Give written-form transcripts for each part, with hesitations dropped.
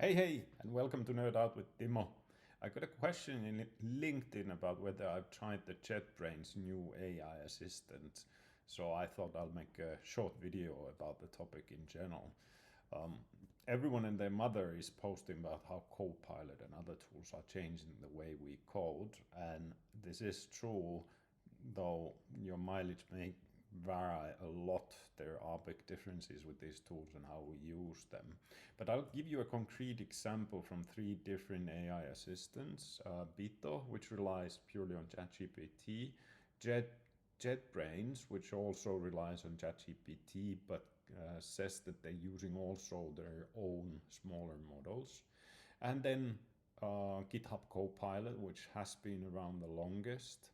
Hey, and welcome to Nerd Out with Timo. I got a question in LinkedIn about whether I've tried the JetBrains new AI assistant, so I thought I'll make a short video about the topic in general. Everyone and their mother is posting about how CoPilot and other tools are changing the way we code, and this is true, though your mileage may vary a lot. There are big differences with these tools and how we use them. But I'll give you a concrete example from 3 different AI assistants. Bito, which relies purely on ChatGPT, JetBrains, which also relies on ChatGPT, but says that they're using also their own smaller models. And then GitHub CoPilot, which has been around the longest.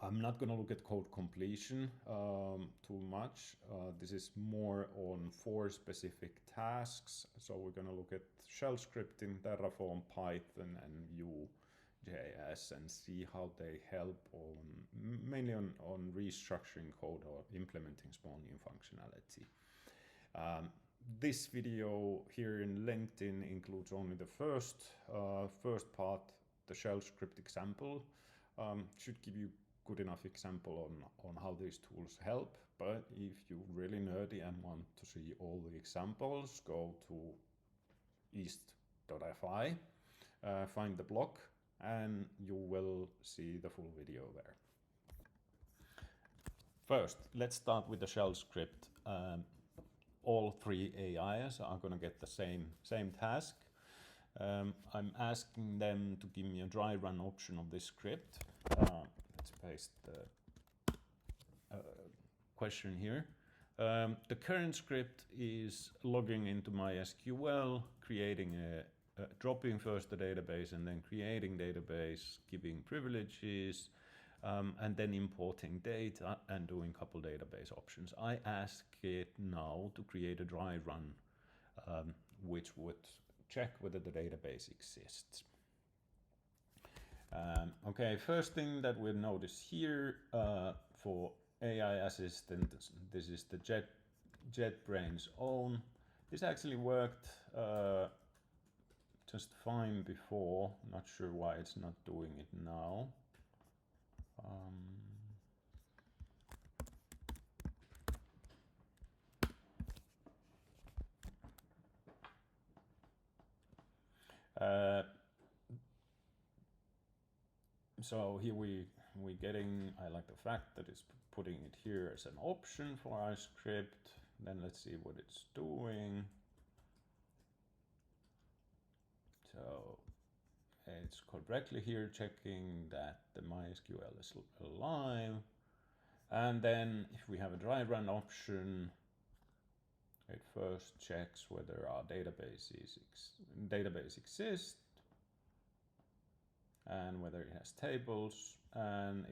I'm not going to look at code completion too much. This is more on 4 specific tasks. So we're going to look at shell scripting, Terraform, Python, and Vue.js and see how they help mainly on restructuring code or implementing small new functionality. This video here in LinkedIn includes only the first part, the shell script example. Should give you good enough example on how these tools help, but if you're really nerdy and want to see all the examples, go to east.fi, find the blog, and you will see the full video there. First, let's start with the shell script. All 3 AIs are going to get the same task. I'm asking them to give me a dry run option of this script. Let's paste the question here. The current script is logging into MySQL, creating dropping first the database and then creating database, giving privileges, and then importing data and doing a couple database options. I ask it now to create a dry run, which would check whether the database exists. Okay, first thing that we'll notice here for AI assistant, this is the JetBrains own. This actually worked just fine before. Not sure why it's not doing it now. So here we getting, I like the fact that it's putting it here as an option for our script. Then let's see what it's doing. So it's correctly here checking that the MySQL is alive. And then if we have a dry run option, it first checks whether our database exists and whether it has tables, and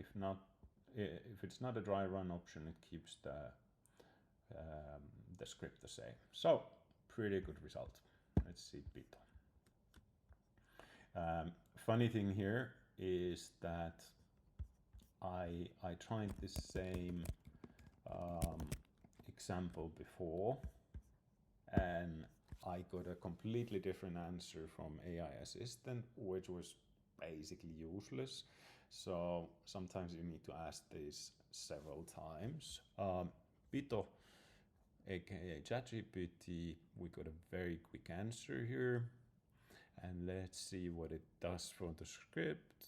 if it's not a dry run option, it keeps the script the same. So pretty good result. Let's see Bito. Funny thing here is that I tried this same example before, and I got a completely different answer from AI assistant, which was basically useless. So sometimes you need to ask this several times. Bito, aka ChatGPT, we got a very quick answer here. And let's see what it does for the script.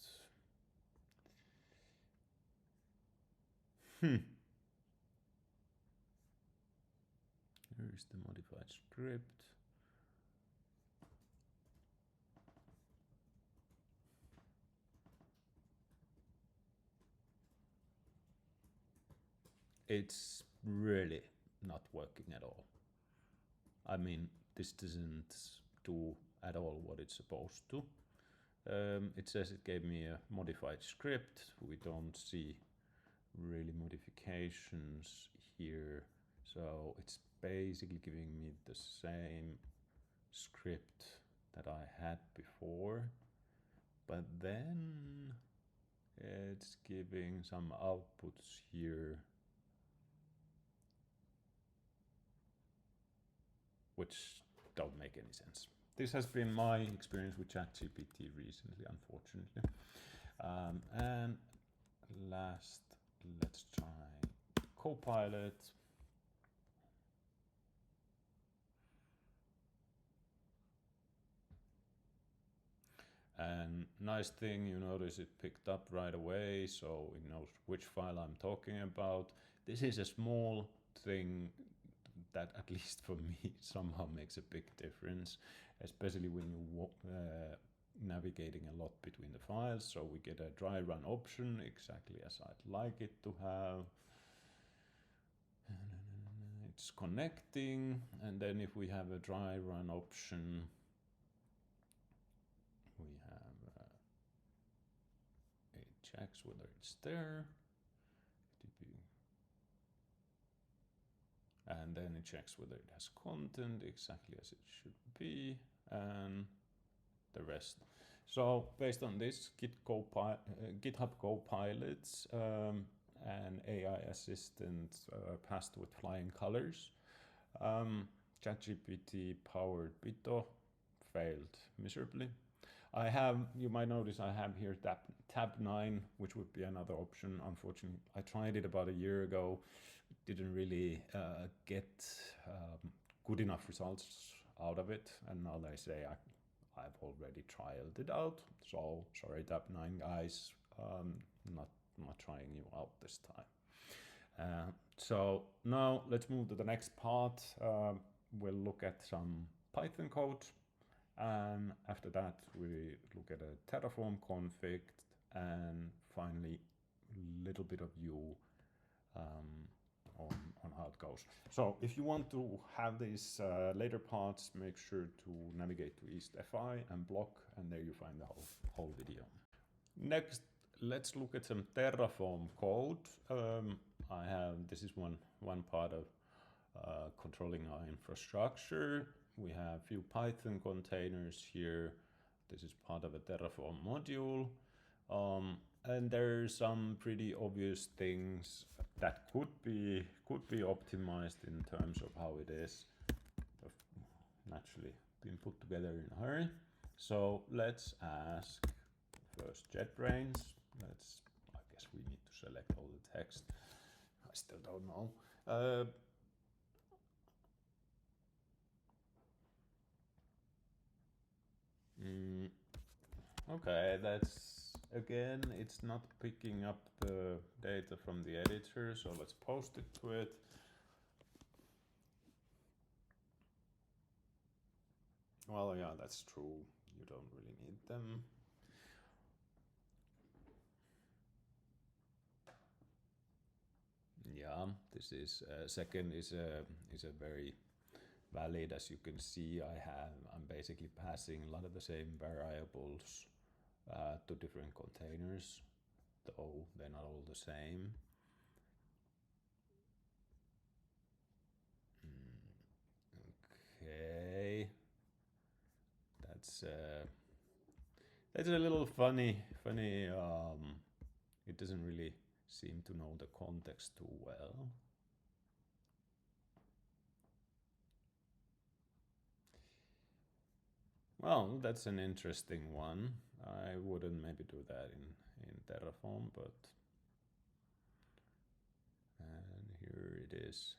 Here is the modified script. It's really not working at all. I mean, this doesn't do at all what it's supposed to. It says it gave me a modified script. We don't see really modifications here. So it's basically giving me the same script that I had before. But then it's giving some outputs here, which don't make any sense. This has been my experience with ChatGPT recently, unfortunately. And last, let's try CoPilot. And nice thing, you notice it picked up right away, so it knows which file I'm talking about. This is a small thing that, at least for me, somehow makes a big difference, especially when you navigating a lot between the files. So we get a dry run option, exactly as I'd like it to have. It's connecting, and then if we have a dry run option, we have it checks whether it's there, and then it checks whether it has content exactly as it should be, and the rest. So based on this, GitHub CoPilots and AI assistant passed with flying colors. ChatGPT powered Bito failed miserably. I have, you might notice I have here tab 9, which would be another option. Unfortunately, I tried it about a year ago. Didn't really get good enough results out of it. And now they say I've already trialed it out. So sorry, tab 9 guys, not trying you out this time. So now let's move to the next part. We'll look at some Python code. And after that, we look at a Terraform config, and finally a little bit of view on how it goes. So if you want to have these later parts, make sure to navigate to EastFI and block, and there you find the whole video. Next, let's look at some Terraform code. This is one part of controlling our infrastructure. We have a few Python containers here. This is part of a Terraform module. And there's some pretty obvious things that could be optimized in terms of how it is naturally being put together in a hurry. So let's ask first JetBrains. I guess we need to select all the text. I still don't know. Okay, again, it's not picking up the data from the editor, so let's post it to it. Well, yeah, that's true. You don't really need them. Yeah, this is second is a very valid. As you can see, I'm basically passing a lot of the same variables to different containers, though they're not all the same. Okay, that's a little funny. It doesn't really seem to know the context too well. Well, that's an interesting one. I wouldn't maybe do that in Terraform, but and here it is.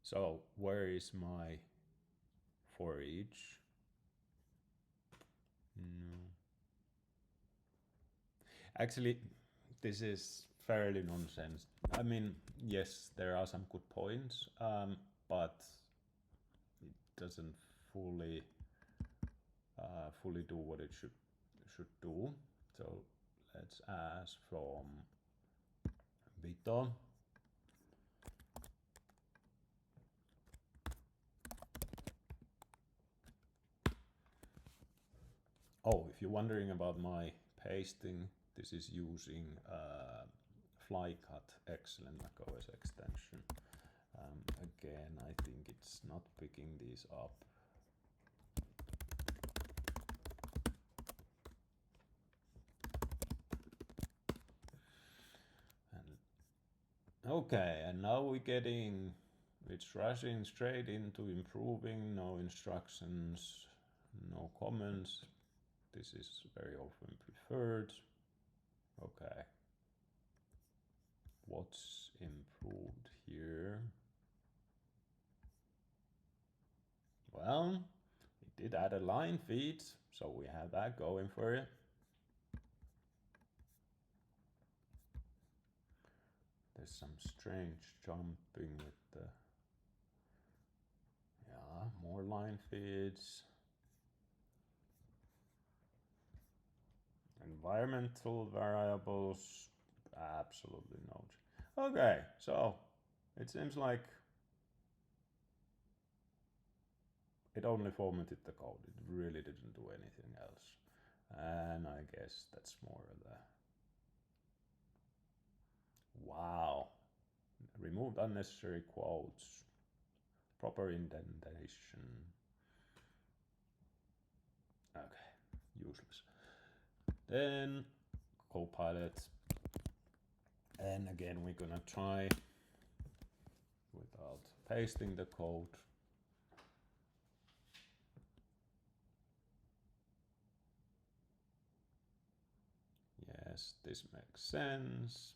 So where is my for each? No. Actually, this is fairly nonsense. I mean, yes, there are some good points, but it doesn't fully do what it should do. So let's ask from Bito. Oh, if you're wondering about my pasting, this is using Flycut, excellent macOS extension. Again, I think it's not picking these up. Okay, and now it's rushing straight into improving, no instructions, no comments. This is very often preferred. Okay. What's improved here? Well, it did add a line feed, so we have that going for it. There's some strange jumping with the, yeah, more line feeds. Environmental variables, absolutely no. Okay, so it seems like it only formatted the code. It really didn't do anything else. And I guess that's more of the, wow. Removed unnecessary quotes, proper indentation. Okay, useless. Then CoPilot. And again, we're gonna try without pasting the code. Yes, this makes sense.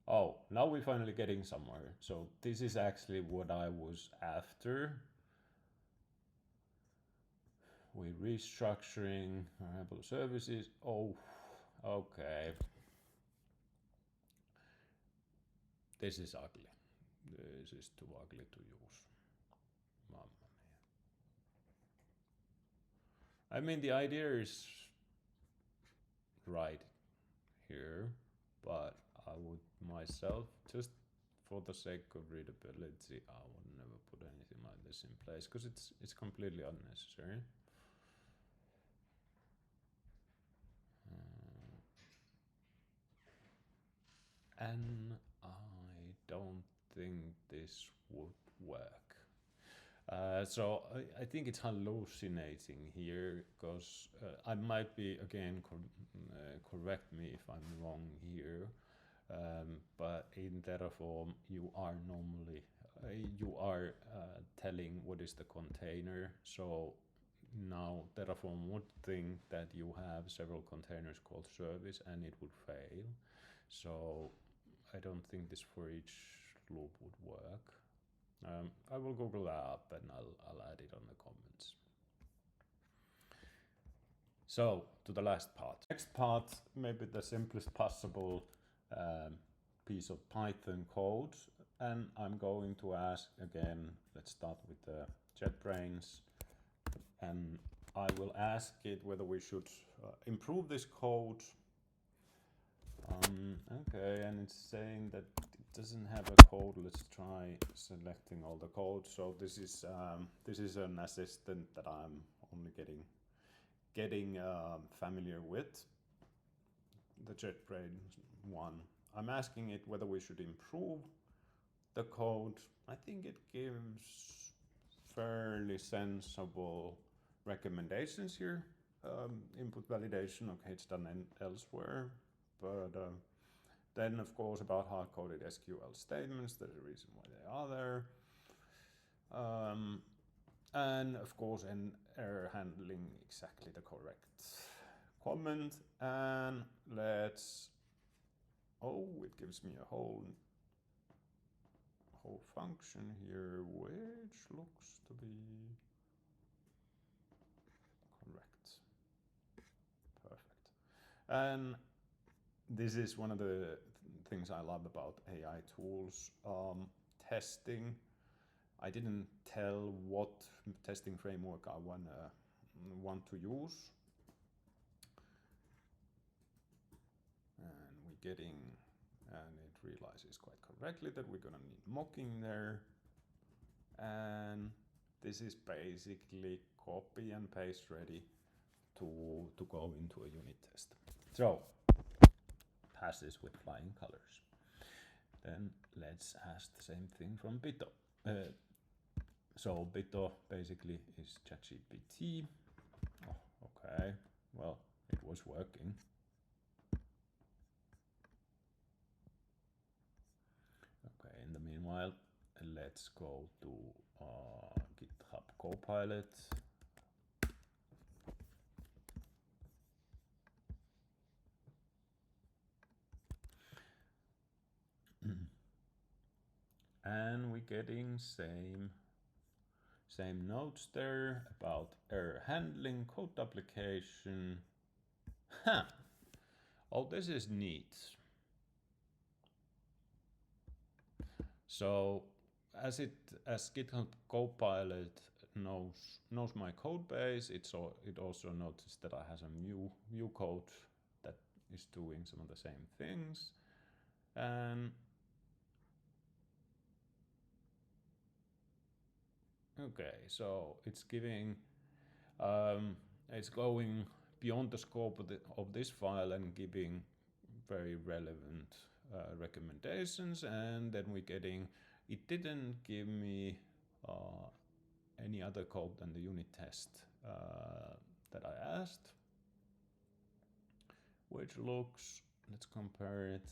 Oh, now we're finally getting somewhere. So this is actually what I was after. We're restructuring variable services. Oh, okay. This is ugly. This is too ugly to use. Mamma mia. I mean, the idea is right here, but I would myself, just for the sake of readability, I would never put anything like this in place because it's completely unnecessary. And I don't think this would work. So I think it's hallucinating here because I might be, again, correct me if I'm wrong here, but in Terraform you are normally, telling what is the container. So now Terraform would think that you have several containers called service and it would fail. So I don't think this for each loop would work. I will Google that up and I'll add it on the comments. So to the last part. Next part, maybe the simplest possible piece of Python code. And I'm going to ask again, let's start with the JetBrains. And I will ask it whether we should improve this code. Okay, and it's saying that it doesn't have a code. Let's try selecting all the code. So this is an assistant that I'm only getting familiar with, the JetBrains one. I'm asking it whether we should improve the code. I think it gives fairly sensible recommendations here. Input validation, okay, it's done elsewhere, but then of course about hard-coded SQL statements, there's a reason why they are there. And of course an error handling exactly the correct comment. And let's, oh, it gives me a whole function here which looks to be correct. Perfect. And this is one of the things I love about AI tools. Testing. I didn't tell what testing framework I want to use. And we're getting, and it realizes quite correctly that we're gonna need mocking there. And this is basically copy and paste ready to go into a unit test. So passes with flying colors. Then let's ask the same thing from Bito. So Bito basically is ChatGPT. Oh, okay, well, it was working. go to GitHub CoPilot. And we're getting same notes there about error handling, code application. Huh. Oh, this is neat. So as GitHub Copilot knows my code base, it also noticed that I have some view code that is doing some of the same things. And okay, so it's giving it's going beyond the scope of this file and giving very relevant recommendations, and then we're getting, it didn't give me any other code than the unit test that I asked, which looks, let's compare it.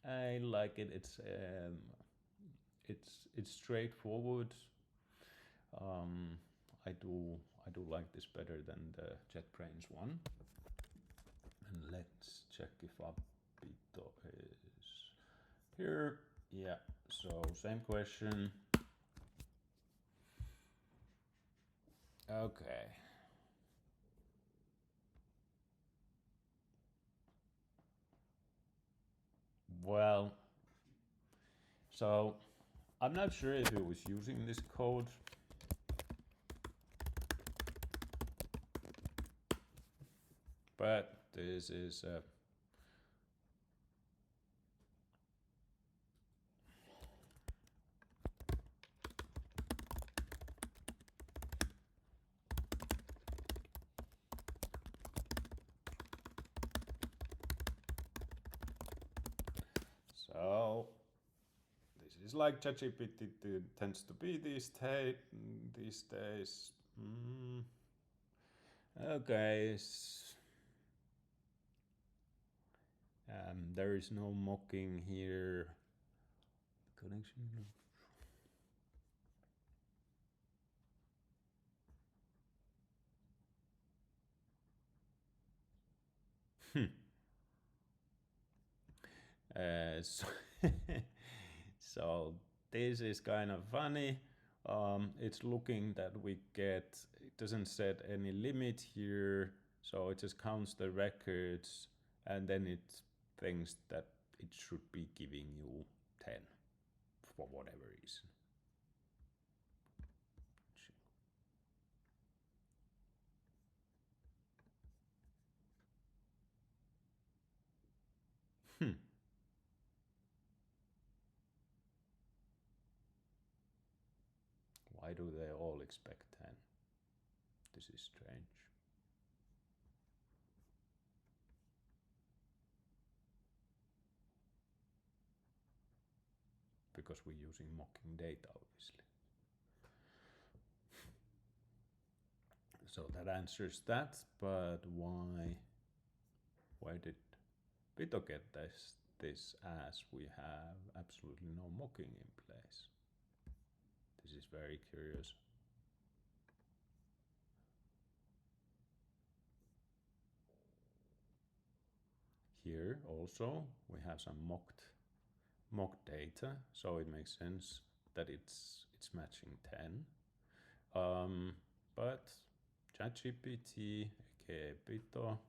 I like it. It's straightforward. I do like this better than the JetBrains one. And let's check if Bito is here. Yeah. So same question. Okay. Well, so I'm not sure if it was using this code. But this is so this is like ChatGPT tends to be these days. Okay. There is no mocking here. Connection. So, so this is kind of funny. It's looking that we get, it doesn't set any limit here, so it just counts the records, and then it thinks that it should be giving you 10 for whatever reason. Why do they all expect 10? This is strange. Because we're using mocking data, obviously. So that answers that, but why did Bito get this as we have absolutely no mocking in place? This is very curious. Here also we have some mocked data, so it makes sense that it's matching 10. But ChatGPT, aka Bito.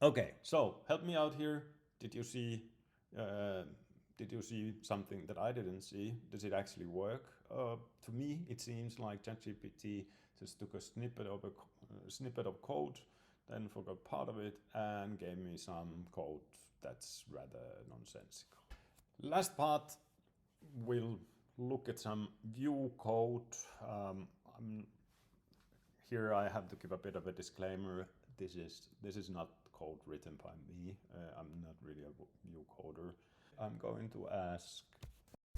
Okay, so help me out here. Did you see something that I didn't see? Does it actually work? To me, it seems like ChatGPT just took a snippet of code, then forgot part of it, and gave me some code that's rather nonsensical. Last part, we'll look at some view code. Here I have to give a bit of a disclaimer. This is not code written by me. I'm not really a view coder. I'm going to ask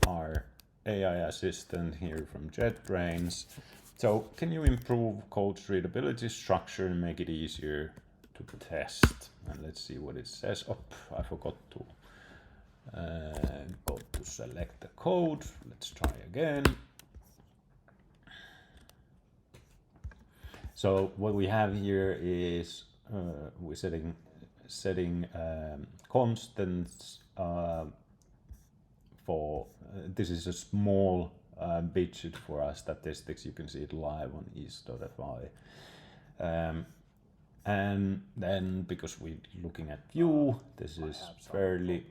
our AI assistant here from JetBrains So can you improve code's readability, structure, and make it easier to test? And let's see what it says. Oh, I forgot to go to select the code. Let's try again. So what we have here is we're setting constants for this is a small widget for our statistics. You can see it live on ease.fi. And then because we're looking at view, this is fairly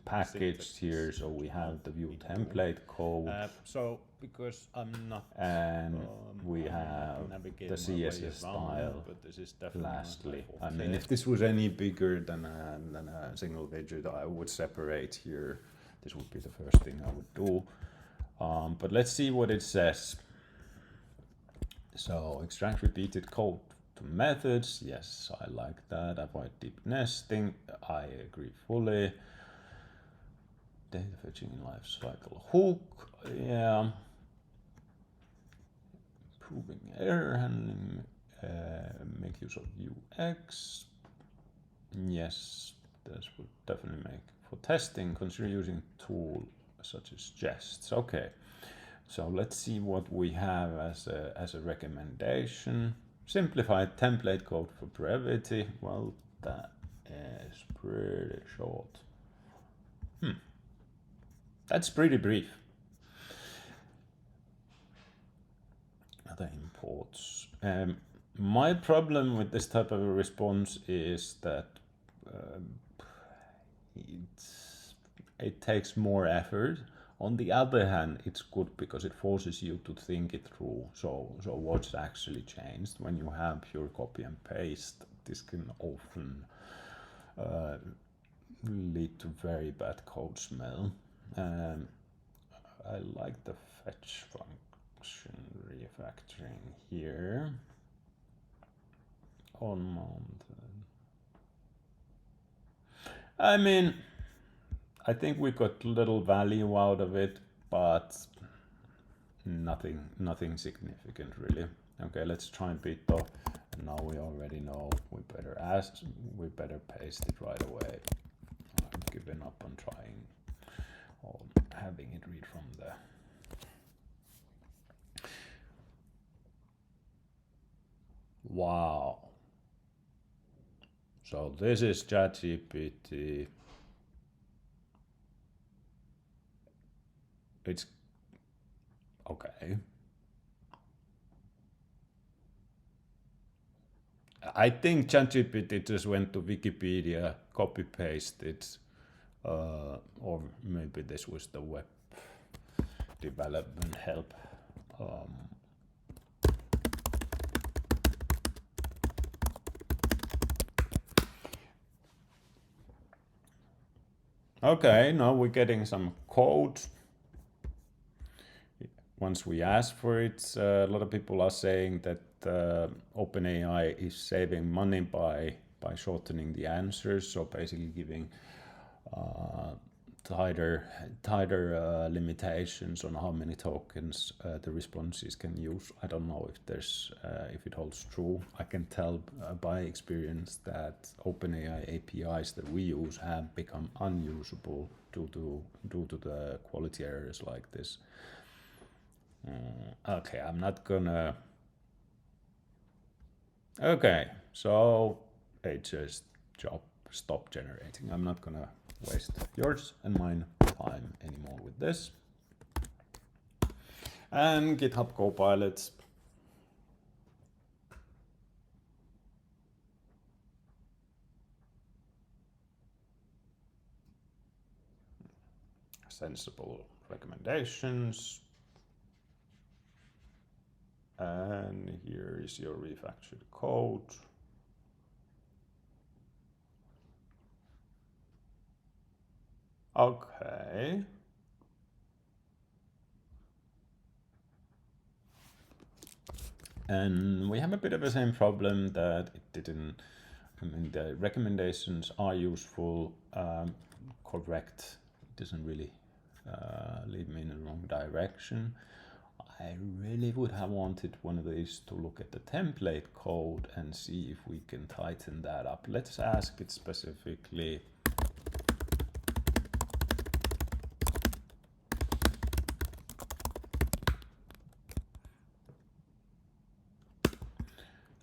packaged here, so we have the view template code. So because I'm not, and we have the CSS style. but this is definitely lastly, I mean, if this was any bigger than a single widget, I would separate here. This would be the first thing I would do. But let's see what it says. So extract repeated code to methods. Yes, I like that. Avoid deep nesting. I agree fully. Data fetching in life cycle hook. Yeah. Improving error handling. Make use of UX. Yes, this would definitely make for testing. Consider using tool such as Jests. Okay, so let's see what we have as a recommendation. Simplified template code for brevity. Well, that is pretty short. That's pretty brief. Other imports. My problem with this type of a response is that it takes more effort. On the other hand, it's good because it forces you to think it through. So what's actually changed? When you have pure copy and paste, this can often lead to very bad code smell. I like the fetch function refactoring here. Unmounted. I mean, I think we got little value out of it, but nothing significant really. Okay, let's try Bito. Now we already know we better paste it right away. I've given up on trying or having it read from there. Wow. So this is ChatGPT. It's okay. I think ChatGPT just went to Wikipedia, copy pasted, or maybe this was the web development help. Okay, now we're getting some code. Once we ask for it, a lot of people are saying that OpenAI is saving money by shortening the answers, so basically giving tighter limitations on how many tokens the responses can use. I don't know if there's if it holds true. I can tell by experience that OpenAI APIs that we use have become unusable due to the quality errors like this. Okay, I'm not gonna. Okay, so it just stop generating. I'm not gonna waste yours and mine time anymore with this. And GitHub CoPilot. Sensible recommendations. And here is your refactored code. Okay. And we have a bit of the same problem that it didn't, I mean, the recommendations are useful, correct. It doesn't really lead me in the wrong direction. I really would have wanted one of these to look at the template code and see if we can tighten that up. Let's ask it specifically.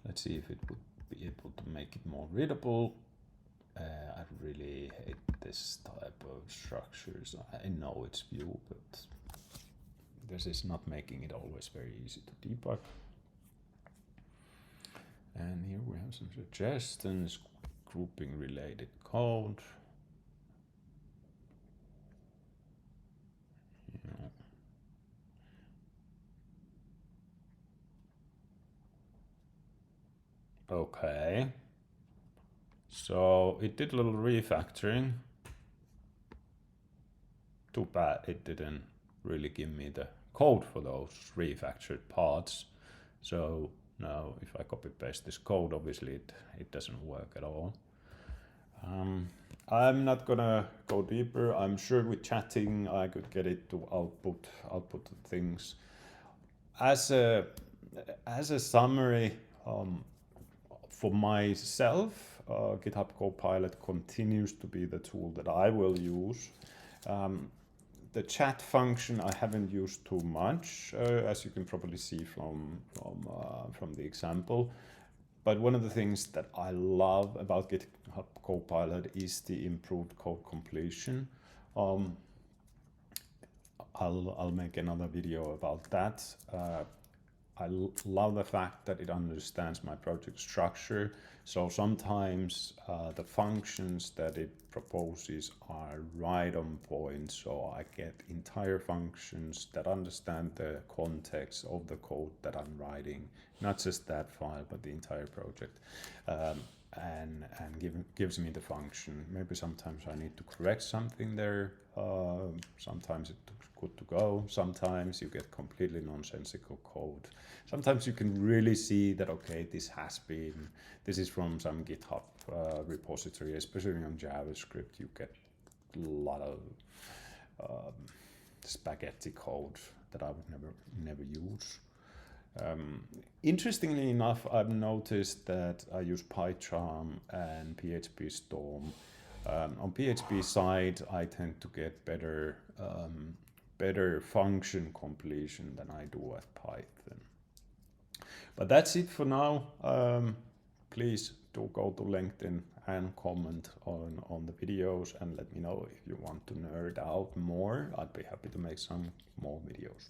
Let's see if it would be able to make it more readable. I really hate this type of structures. I know it's Vue, but this is not making it always very easy to debug. And here we have some suggestions, grouping related code. Yeah. Okay. So it did a little refactoring. Too bad it didn't really give me the code for those refactored parts. So now if I copy paste this code, obviously it doesn't work at all. I'm not gonna go deeper. I'm sure with chatting I could get it to output things. As a summary, for myself, GitHub CoPilot continues to be the tool that I will use. The chat function I haven't used too much, as you can probably see from the example. But one of the things that I love about GitHub CoPilot is the improved code completion. I'll make another video about that. I love the fact that it understands my project structure. So sometimes the functions that it proposes are right on point. So I get entire functions that understand the context of the code that I'm writing, not just that file, but the entire project. And gives me the function. Maybe sometimes I need to correct something there. Sometimes it's good to go. Sometimes you get completely nonsensical code. Sometimes you can really see that, okay, this is from some GitHub repository, especially on JavaScript. You get a lot of spaghetti code that I would never use. Interestingly enough, I've noticed that I use PyCharm and PHP Storm. On PHP side, I tend to get better function completion than I do at Python. But that's it for now. Please do go to LinkedIn and comment on the videos and let me know if you want to nerd out more. I'd be happy to make some more videos.